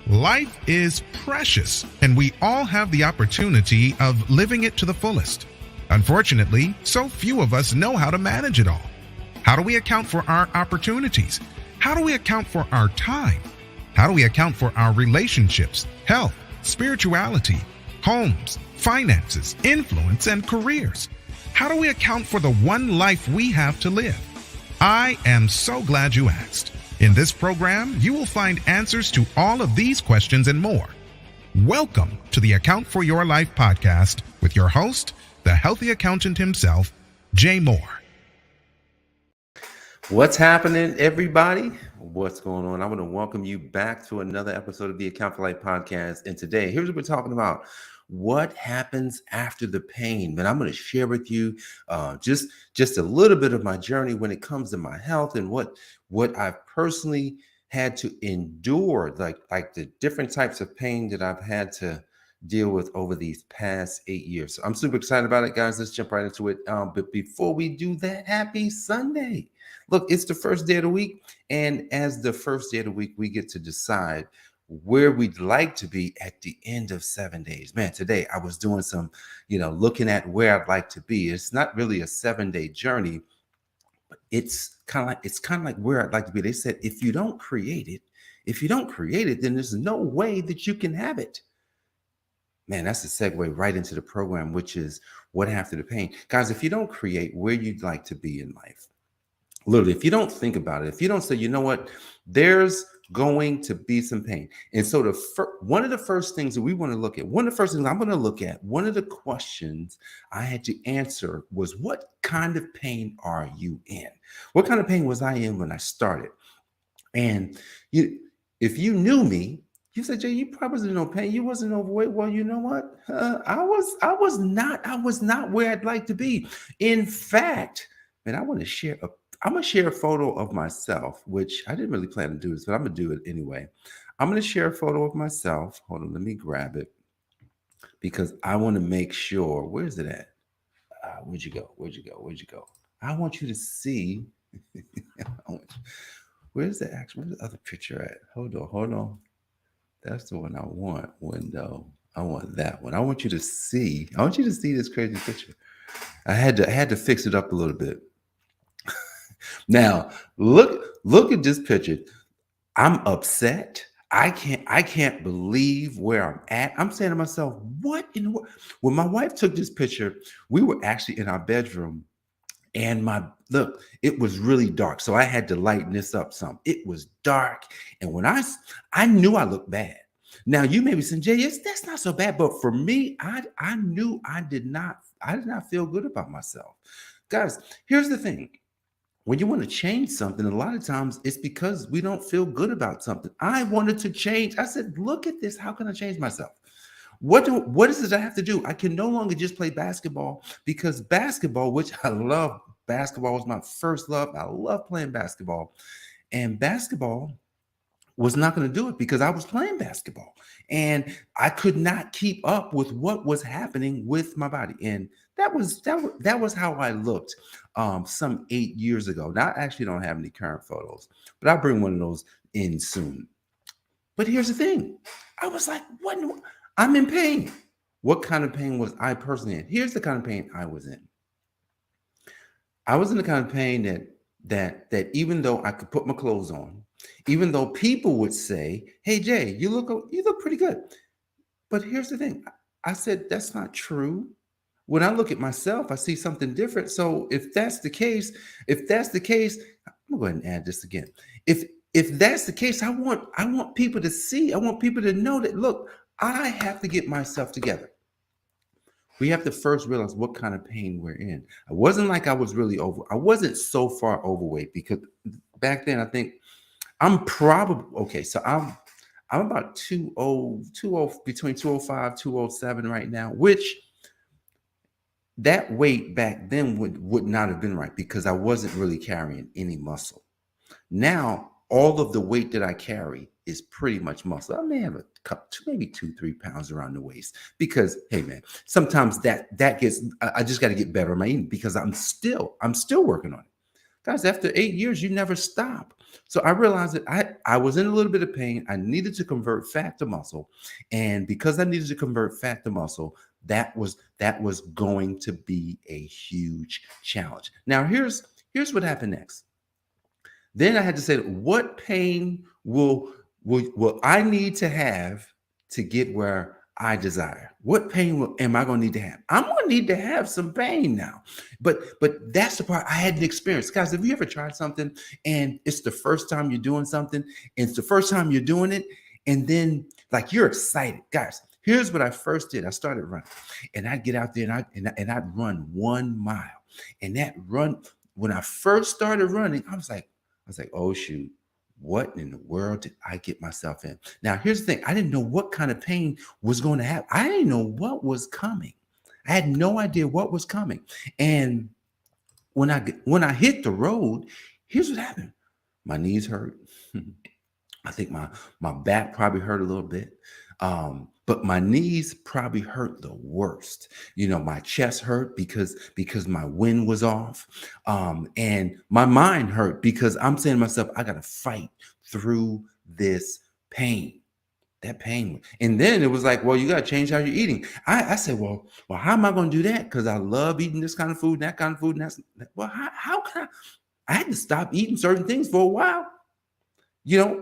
Life is precious, and we all have the opportunity of living it to the fullest. Unfortunately, so few of us know how to manage it all. How do we account for our opportunities? How do we account for our time? How do we account for our relationships, health, spirituality, homes, finances, influence, and careers? How do we account for the one life we have to live? I am so glad you asked. In this program, you will find answers to all of these questions and more. Welcome to the Account for Your Life podcast with your host, the healthy accountant himself, Jay Moore. What's happening, everybody? What's going on? I want to welcome you back to another episode of the Account for Life podcast. And today, here's what we're talking about. What happens after the pain? Man, I'm going to share with you just a little bit of my journey when it comes to my health and what I've personally had to endure, like the different types of pain that I've had to deal with over these past 8 years. So I'm super excited about it, guys. Let's jump right into it. But before we do that, happy Sunday. Look, it's the first day of the week. And as the first day of the week, we get to decide where we'd like to be at the end of 7 days. Man, today I was doing some, looking at where I'd like to be. It's not really a 7-day journey, but it's kind of like where I'd like to be. They said, if you don't create it, then there's no way that you can have it. Man, that's a segue right into the program, which is what after the pain. Guys, if you don't create where you'd like to be in life, literally, if you don't think about it, if you don't say, you know what, there's going to be some pain. And so one of the first things that we want to look at, one of the first things I'm going to look at, one of the questions I had to answer was, what kind of pain are you in? What kind of pain was I in when I started? And if you knew me, you said, Jay, you probably wasn't in no pain. You wasn't overweight. Well, you know what? I was not where I'd like to be. In fact, man, I'm going to share a photo of myself, which I didn't really plan to do this, but I'm going to do it anyway. I'm going to share a photo of myself. Hold on, let me grab it because I want to make sure. Where's it at? Where'd you go? I want you to see. Where's the other picture at? Hold on. That's the one I want. Window. I want that one. I want you to see this crazy picture. I had to fix it up a little bit. Now, look at this picture. I'm upset. I can't believe where I'm at. I'm saying to myself, what in the world? When my wife took this picture, we were actually in our bedroom, and it was really dark. So I had to lighten this up some. It was dark. And when I knew I looked bad. Now you may be saying, Jay, that's not so bad. But for me, I knew I did not feel good about myself. Guys, here's the thing. When you want to change something, a lot of times it's because we don't feel good about something. I wanted to change. I said, look at this. How can I change myself? What is it I have to do? I can no longer just play basketball, because basketball, which I love, basketball was my first love. I love playing basketball, and basketball was not going to do it because I was playing basketball and I could not keep up with what was happening with my body. And that was how I looked some 8 years ago. Now, I actually don't have any current photos, but I'll bring one of those in soon. But here's the thing. I was like, I'm in pain. What kind of pain was I personally in? Here's the kind of pain I was in. I was in the kind of pain that even though I could put my clothes on, even though people would say, hey, Jay, you look pretty good. But here's the thing. I said, that's not true. When I look at myself, I see something different. So if that's the case, I'm gonna go ahead and add this again. If that's the case, I want people to see, I want people to know that, look, I have to get myself together. We have to first realize what kind of pain we're in. I wasn't like I was really I wasn't so far overweight, because back then I think I'm probably, okay, so I'm about 20 between 205, 207 right now, which that weight back then would not have been right, because I wasn't really carrying any muscle. Now, all of the weight that I carry is pretty much muscle. I may have a couple, maybe 2-3 pounds around the waist, because, hey man, sometimes that gets, I just got to get better at my eating, because I'm still working on it. Guys, after 8 years, you never stop. So I realized that I was in a little bit of pain. I needed to convert fat to muscle. And because I needed to convert fat to muscle, that was going to be a huge challenge. Now, here's what happened next. Then I had to say, what pain will I need to have to get where I desire? What pain am I going to need to have? I'm going to need to have some pain now. But that's the part I hadn't experienced. Guys, have you ever tried something and it's the first time you're doing something, and it's the first time you're doing it, and then like you're excited, guys? Here's what I first did. I started running, and I'd get out there and I'd run 1 mile. And that run, when I first started running, I was like, oh shoot, what in the world did I get myself in? Now, here's the thing. I didn't know what kind of pain was going to happen. I didn't know what was coming. I had no idea what was coming. And when I hit the road, here's what happened. My knees hurt. I think my back probably hurt a little bit. But my knees probably hurt the worst. My chest hurt because my wind was off. And my mind hurt because I'm saying to myself, I gotta fight through this pain. That pain. And then it was like, well, you gotta change how you're eating. I said, well, how am I gonna do that? Because I love eating this kind of food, and that kind of food, and how can I had to stop eating certain things for a while.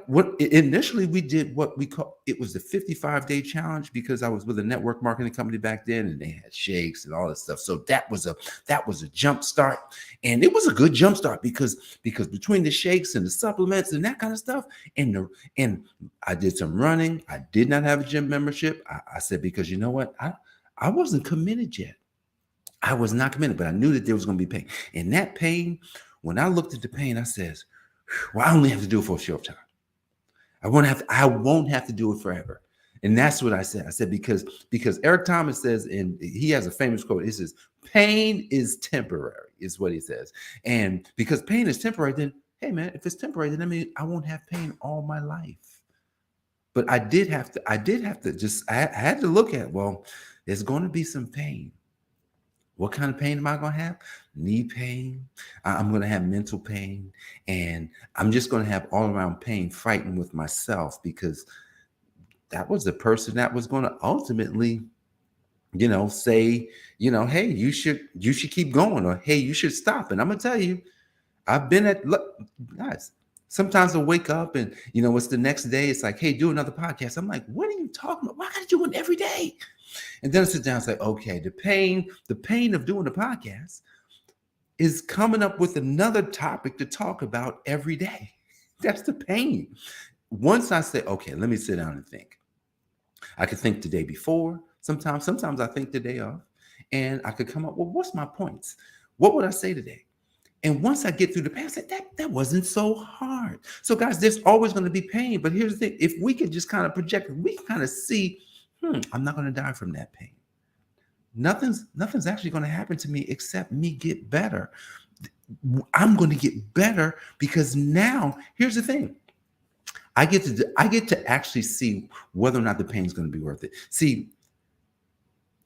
What initially we did, what we call, it was the 55-day challenge, because I was with a network marketing company back then, and they had shakes and all that stuff. So that was a jump start, and it was a good jump start because between the shakes and the supplements and that kind of stuff, and I did some running. I did not have a gym membership. I said, because you know what, I wasn't committed yet. I was not committed, but I knew that there was going to be pain, and that pain. When I looked at the pain, I says, well, I only have to do it for a short time. I won't have to do it forever. And that's what I said. I said, because Eric Thomas says, and he has a famous quote. He says, pain is temporary, is what he says. And because pain is temporary, then, hey man, if it's temporary, then I mean I won't have pain all my life. But I had to look at, well, there's going to be some pain. What kind of pain am I going to have? Knee pain. I'm going to have mental pain. And I'm just going to have all around pain, fighting with myself, because that was the person that was going to ultimately, say, hey, you should keep going, or hey, you should stop. And I'm going to tell you, I've been guys, sometimes I wake up and, it's the next day. It's like, hey, do another podcast. I'm like, what are you talking about? Why gotta do one every day? And then I sit down and say, okay, the pain of doing the podcast is coming up with another topic to talk about every day. That's the pain. Once I say, okay, let me sit down and think. I could think the day before. Sometimes I think the day of, and I could come up, well, what's my points? What would I say today? And once I get through the pain, I said, that wasn't so hard. So guys, there's always going to be pain. But here's the thing. If we can just kind of project, we can kind of see, I'm not going to die from that pain. Nothing's actually going to happen to me except me get better. I'm going to get better because now, here's the thing. I get to actually see whether or not the pain is going to be worth it. See,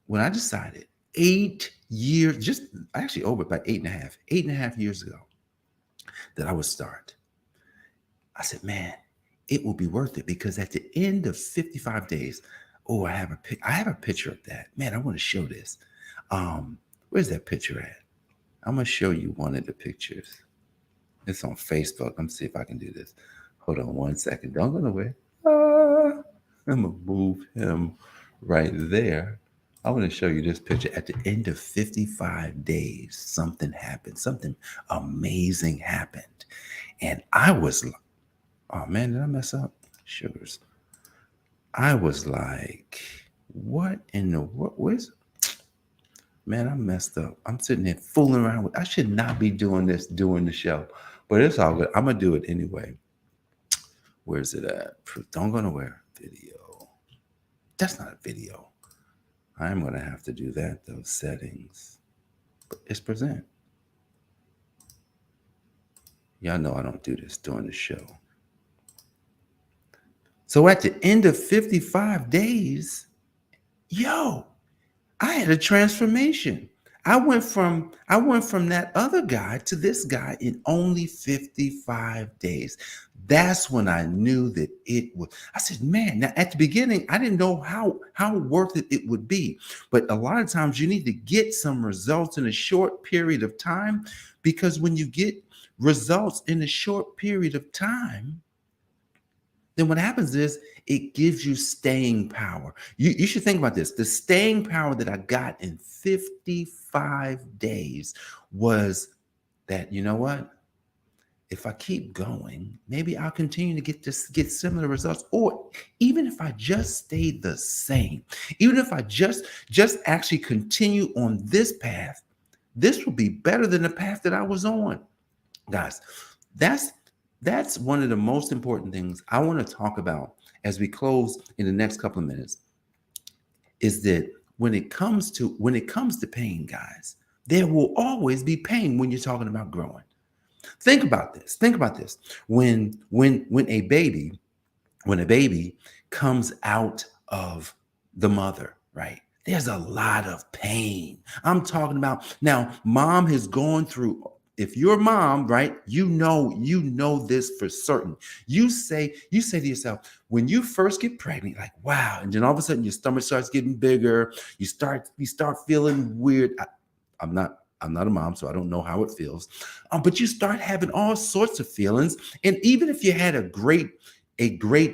when I decided 8 years, just actually over about 8.5 years ago, that I would start, I said, man, it will be worth it, because at the end of 55 days, oh, I have a picture of that. Man, I want to show this. Where's that picture at? I'm going to show you one of the pictures. It's on Facebook. Let me see if I can do this. Hold on 1 second. Don't go nowhere. I'm going to move him right there. I want to show you this picture. At the end of 55 days, something happened. Something amazing happened. And I was like, oh man, did I mess up? Sugars. I was like, what in the world? Man, I messed up. I'm sitting there fooling around I should not be doing this during the show, but it's all good. I'm going to do it anyway. Where's it at? Don't go nowhere. Video. That's not a video. I'm going to have to do that, those settings. But it's present. Y'all know I don't do this during the show. So at the end of 55 days, I had a transformation. I went from that other guy to this guy in only 55 days. That's when I knew that it was. I said, man, now at the beginning, I didn't know how worth it would be. But a lot of times you need to get some results in a short period of time, because when you get results in a short period of time, then what happens is it gives you staying power. You should think about this. The staying power that I got in 55 days was that, you know what? If I keep going, maybe I'll continue to get similar results. Or even if I just stay the same, even if I just actually continue on this path, this will be better than the path that I was on. Guys, that's that's one of the most important things I want to talk about as we close in the next couple of minutes, is that when it comes to pain, guys, there will always be pain when you're talking about growing. Think about this. Think about this. When a baby comes out of the mother, right? There's a lot of pain. I'm talking about now, mom has gone through. If you're a mom, right, you know this for certain. You say to yourself, when you first get pregnant, like, wow, and then all of a sudden your stomach starts getting bigger, you start feeling weird. I'm not a mom, so I don't know how it feels. But you start having all sorts of feelings. And even if you had a great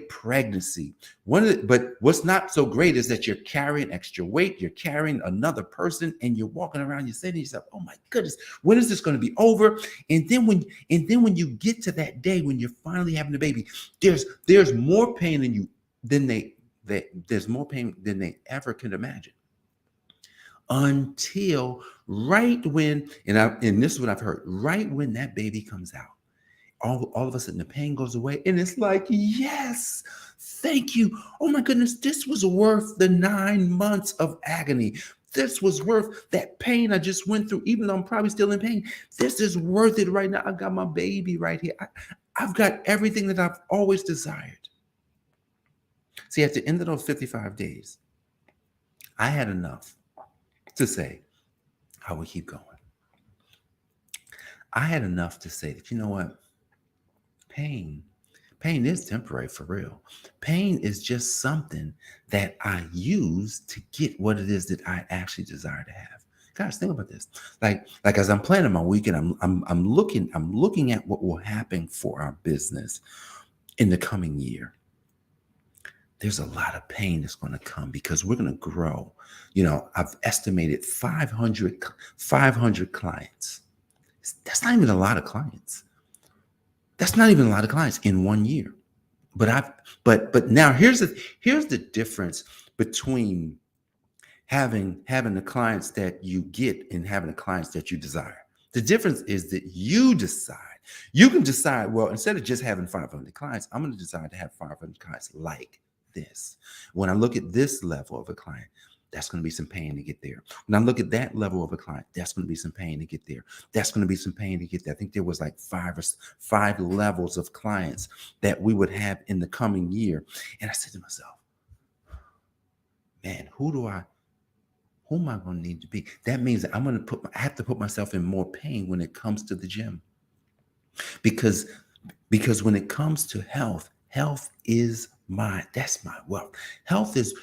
pregnancy, but what's not so great is that you're carrying extra weight, you're carrying another person, and you're walking around, you're saying to yourself, oh my goodness, when is this going to be over? And then when you get to that day when you're finally having a baby, there's more pain there's more pain than they ever can imagine, until right when, and this is what I've heard, right when that baby comes out, all of a sudden the pain goes away, and it's like, yes, thank you. Oh my goodness, this was worth the 9 months of agony. This was worth that pain I just went through, even though I'm probably still in pain. This is worth it right now. I've got my baby right here. I've got everything that I've always desired. See, at the end of those 55 days, I had enough to say, I will keep going. I had enough to say that, you know what? Pain. Pain is temporary, for real. Pain is just something that I use to get what it is that I actually desire to have. Guys, think about this. Like as I'm planning my weekend, I'm looking at what will happen for our business in the coming year. There's a lot of pain that's going to come because we're going to grow. I've estimated 500 clients. That's not even a lot of clients. That's not even a lot of clients in 1 year. But now here's the difference between having the clients that you get and having the clients that you desire. The difference is that you decide. You can decide, well, instead of just having 500 clients, I'm going to decide to have 500 clients like this. When I look at this level of a client, that's going to be some pain to get there. When I look at that level of a client, that's going to be some pain to get there. That's going to be some pain to get there. I think there was like five levels of clients that we would have in the coming year. And I said to myself, man, who am I going to need to be? That means that I have to put myself in more pain when it comes to the gym. Because when it comes to health is that's my wealth. Health is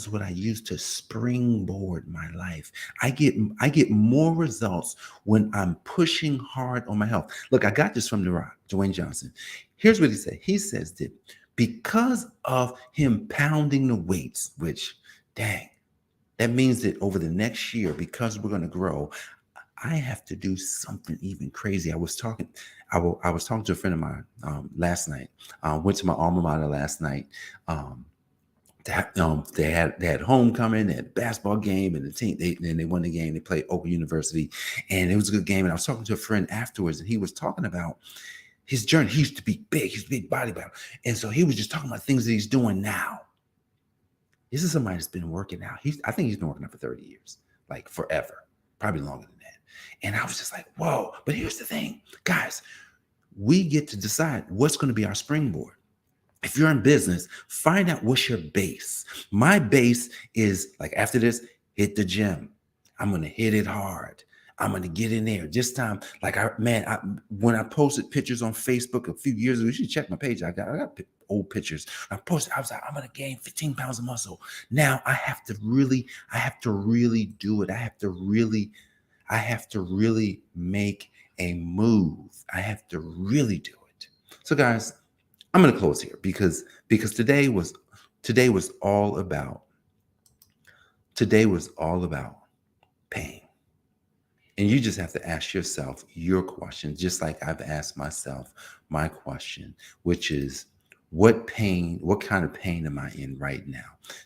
what I use to springboard my life. I get more results when I'm pushing hard on my health. Look, I got this from The Rock, Dwayne Johnson. Here's what he said. He says that because of him pounding the weights, which, dang, that means that over the next year, because we're going to grow, I have to do something even crazy. I was talking to a friend of mine last night. Went to my alma mater last night. They had homecoming, they had a basketball game, and the team they won the game. They played Open University, and it was a good game. And I was talking to a friend afterwards, and he was talking about his journey. He used to be big. He used to be a bodybuilder, and so he was just talking about things that he's doing now. This is somebody that's been working out. I think he's been working out for 30 years, like forever, probably longer than that. And I was just like, whoa. But here's the thing, guys, we get to decide what's going to be our springboard. If you're in business, find out what's your base. My base is, like, after this, hit the gym. I'm going to hit it hard. I'm going to get in there this time. Like when I posted pictures on Facebook a few years ago, you should check my page. I got old pictures. I posted, I was like, I'm going to gain 15 pounds of muscle. Now I have to really do it. I have to really make a move. I have to really do it. So guys, I'm going to close here because today was all about pain. And you just have to ask yourself your question, just like I've asked myself my question, which is, what kind of pain am I in right now?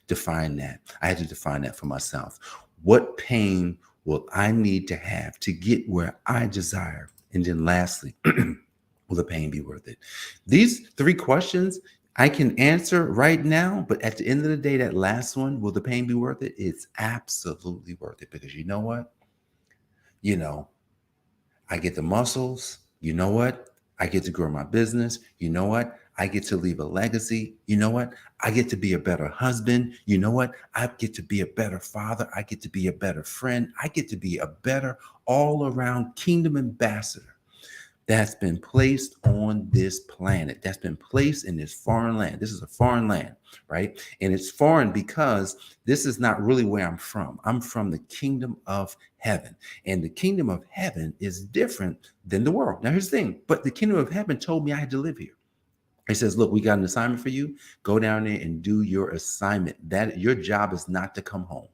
Define that. I had to define that for myself. What pain will I need to have to get where I desire? And then lastly, will the pain be worth it? These 3 questions I can answer right now, but at the end of the day, that last one, will the pain be worth it? It's absolutely worth it, because you know what? I get the muscles. You know what? I get to grow my business. You know what? I get to leave a legacy. You know what? I get to be a better husband. You know what? I get to be a better father. I get to be a better friend. I get to be a better all-around kingdom ambassador that's been placed on this planet, that's been placed in this foreign land. This is a foreign land, right? And it's foreign because this is not really where I'm from. I'm from the kingdom of heaven. And the kingdom of heaven is different than the world. Now, here's the thing. But the kingdom of heaven told me I had to live here. It says, look, we got an assignment for you. Go down there and do your assignment. That your job is not to come home.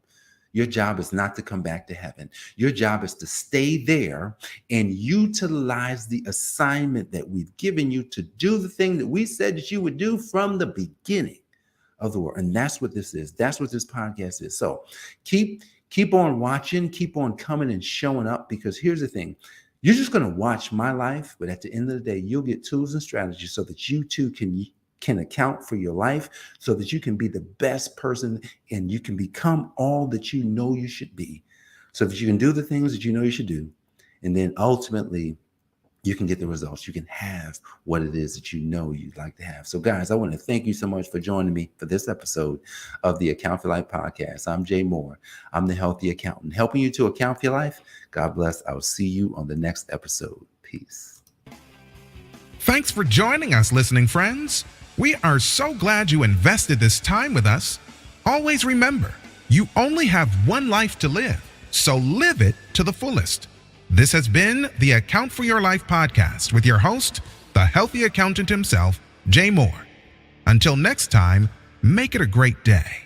Your job is not to come back to heaven. Your job is to stay there and utilize the assignment that we've given you to do the thing that we said that you would do from the beginning of the world. And that's what this is. That's what this podcast is. So keep on watching, keep on coming and showing up, because here's the thing. You're just going to watch my life, but at the end of the day, you'll get tools and strategies so that you too can account for your life, so that you can be the best person and you can become all that you know you should be, so that you can do the things that you know you should do. And then ultimately you can get the results. You can have what it is that you know you'd like to have. So guys, I want to thank you so much for joining me for this episode of the Account for Life podcast. I'm Jay Moore. I'm the Healthy Accountant, helping you to account for your life. God bless. I will see you on the next episode. Peace. Thanks for joining us, listening friends. We are so glad you invested this time with us. Always remember, you only have one life to live, so live it to the fullest. This has been the Account for Your Life podcast with your host, the healthy accountant himself, Jay Moore. Until next time, make it a great day.